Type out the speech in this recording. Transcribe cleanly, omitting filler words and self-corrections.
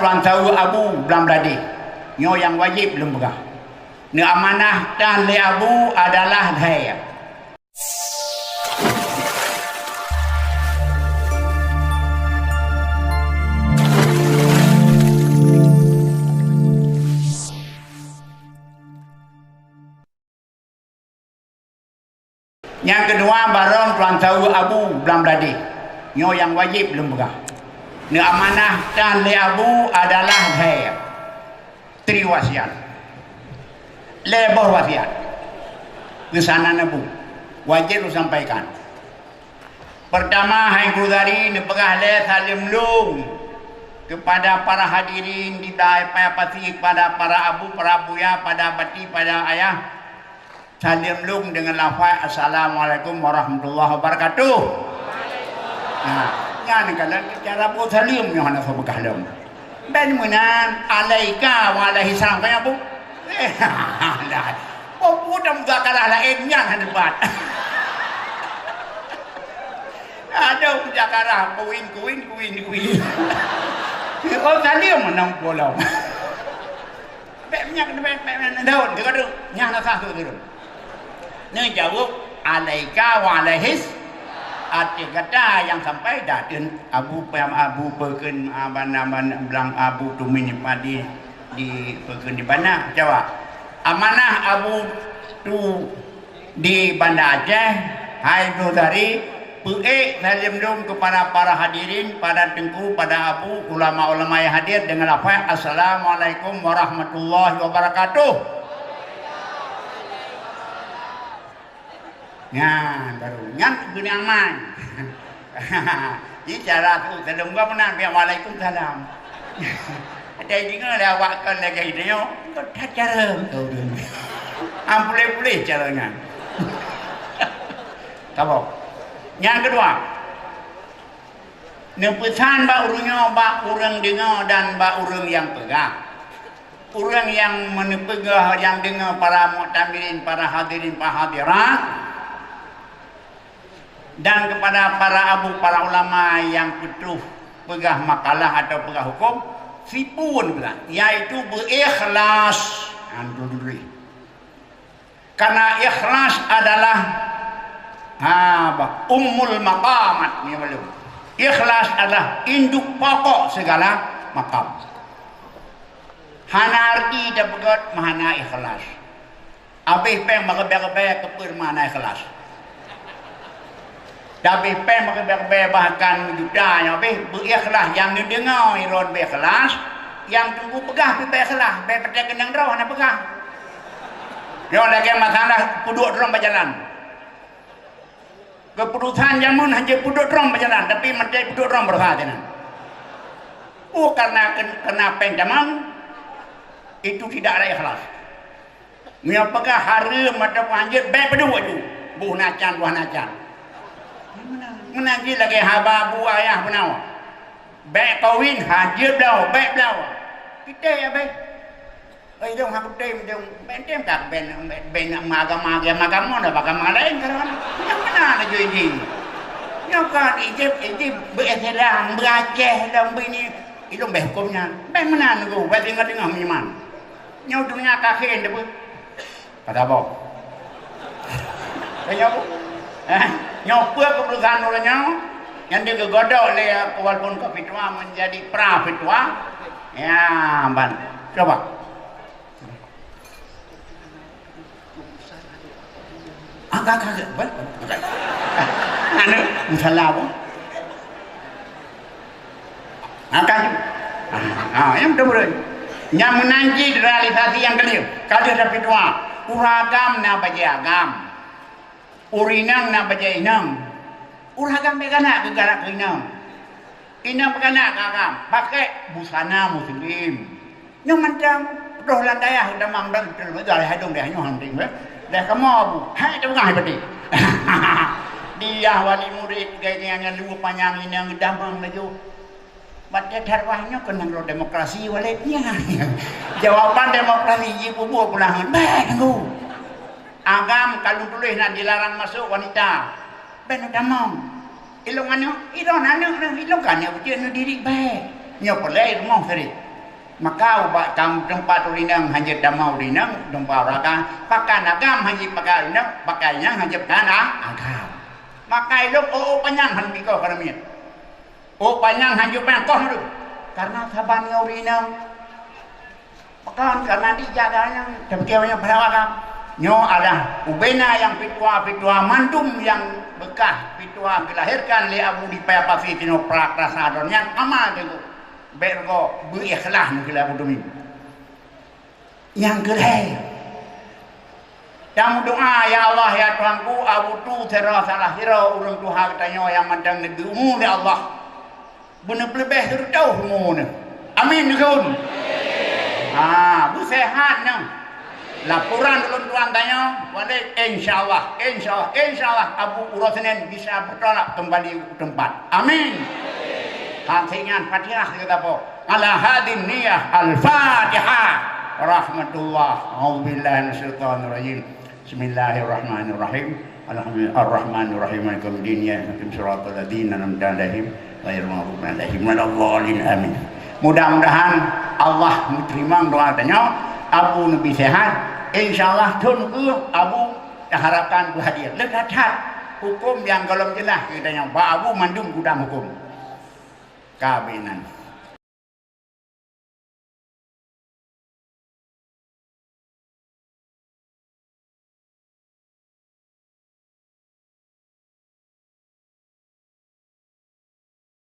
tuan tahu abu belum beradi. Nyo yang wajib belum pegah. Ni amanah dan le abu adalah daya. Yang kedua barang tuan tahu abu belum beradi. Nyo yang wajib belum pegah. Ni amanah dan le abu adalah daya. 3 wasiat. Lebih wasiat. Kesanan abu wajib sampaikan. Pertama, hai kudari ni pegah le salim lung kepada para hadirin di daerah pasti, pada para abu, para buya, pada bati, pada ayah. Salim lung dengan lafaz Assalamualaikum warahmatullahi wabarakatuh. Nah, kan kalau cara pun salim yang nak sebegah lum. Ben menan alaika wa alaihi salam kan abu? Dah. Oh, udah muzakarah lain yang debat. Ada muzakarah kuin. Oh, salim menang bola. Banyak daun dia kata yang nak satu tu. Ni jawab alaika wa alaihis. Arti kata yang sampai dan abu perken aban belang abu tumin padi di perken di mana jawab amanah abu tu di Banda Aceh. Hai saudari salim dum kepada para hadirin, pada tengku, pada abu, ulama-ulama yang hadir dengan lafaz Assalamualaikum warahmatullahi wabarakatuh. Nyan baru nyan gini aman. Ini cara tu sebelum gua menang biar waalaikumsalam. Ada juga dah awakkan lagi dia. Kau tak cara tu. Boleh caranya. Tahu? Yang kedua, nempesan ba urangnya ba urang dengar dan ba urang yang pegang. Urang yang menepegah yang dengar para muktamirin, para hadirin, para hadirat. Dan kepada para abu, para ulama yang petuh pegah makalah atau pegah hukum, sipun pula, yaitu berikhlas. Karena ikhlas adalah ummul maqamat. Ikhlas adalah induk pokok segala maqam. Hana arti dah begot mahana ikhlas. Habis peng maga-maga kepur mana ikhlas. Habis pen makan bahkan juta yang habis berikhlas yang dengar iron berikhlas yang tunggu pegah berikhlas betul kendang roh nak pegah. Dia lagi masalah puduk drum berjalan. Keputusan jamun hanya puduk drum berjalan tapi macam puduk drum bersahaja. Oh karena pen jamang itu tidak ada ikhlas. Mia pegah harum atau anjir baik berdua tu. Buah nacan. Menanti lagi haba bu ayah benawa. Baik kawin hadir belau, baik belau. Kita ya baik. Dong aku tem tak ben magam dah bagam lain kan. Yang mana nak jadi? Yang kan Egypt berselang beraceh dalam bini itu hukumnya. Ben mana nak buat dengar minyak. Nyau dunia kakek debu. Kata apa? Nyau nyopur keputusan orangnya yang digodok oleh walaupun kepitua menjadi pra-pitua ya ban coba agak ban anu salah apa yang betul yang menanti realisasi yang kedua kalau ada pitua uragam na bagi agam urinang na baca inang uragam bekana gegara inang bekana kakam pakai busana muslim yang macam roh landaya damang dan dari hadung dia hanya hunting dah kamu abu hai tu ngai pati dia wali murid gayanya lu panjang inang damang laju baca darwahnya kena roh demokrasi walenya jawaban demokrasi ibu buah pulangan baik tu agam kalau tulis nak dilarang masuk wanita ben damang ilong anu ilong kan ya ujian diri baik nya pelai rumah seri maka ubat kamu tempat urinang hanya damau urinang tempat raka pakai agam hanya pakai urinang pakainya hanya tanah agam maka itu panjang hanya kau keramian panjang hanya pengkoh itu karena sabannya urinang maka karena dijaganya demikiannya perawatan nyo ada ubena yang pitua mandum yang bekas pitua dilahirkan li abu di payapasi tino prakrasa adonnya amal itu bergo berikhlas mungkin abu demi yang kedua yang doa ya Allah ya Tuhanku abu tu terasa salah hira urang Tuhan katanya yang mandang negeri umum ya Allah benar lebih terjauh umum amin kun bu sehat nang laporan ulun tuan tanya wale insyaallah abu urusnen bisa bertolak kembali ke tempat amin Hansingan Fatihah kita po. Ala hadin niyah al-Fatihah. Rahmatullah. A'udzubillahi minasyaitonir rajim. Bismillahirrahmanirrahim. Alhamdulillahirrahmanirrahim. Malikumiddin ya hakim siratal ladzina an'amta 'alaihim ghairil maghdubi 'alaihim waladdallin amin. Mudah-mudahan Allah menerima doa tanya abu nabi sehat. Insyaallah tunggu abu harapkan bu hadir. Lekat hukum yang belum jelas kita yang Pak Abu mandung gudang hukum. Kabinan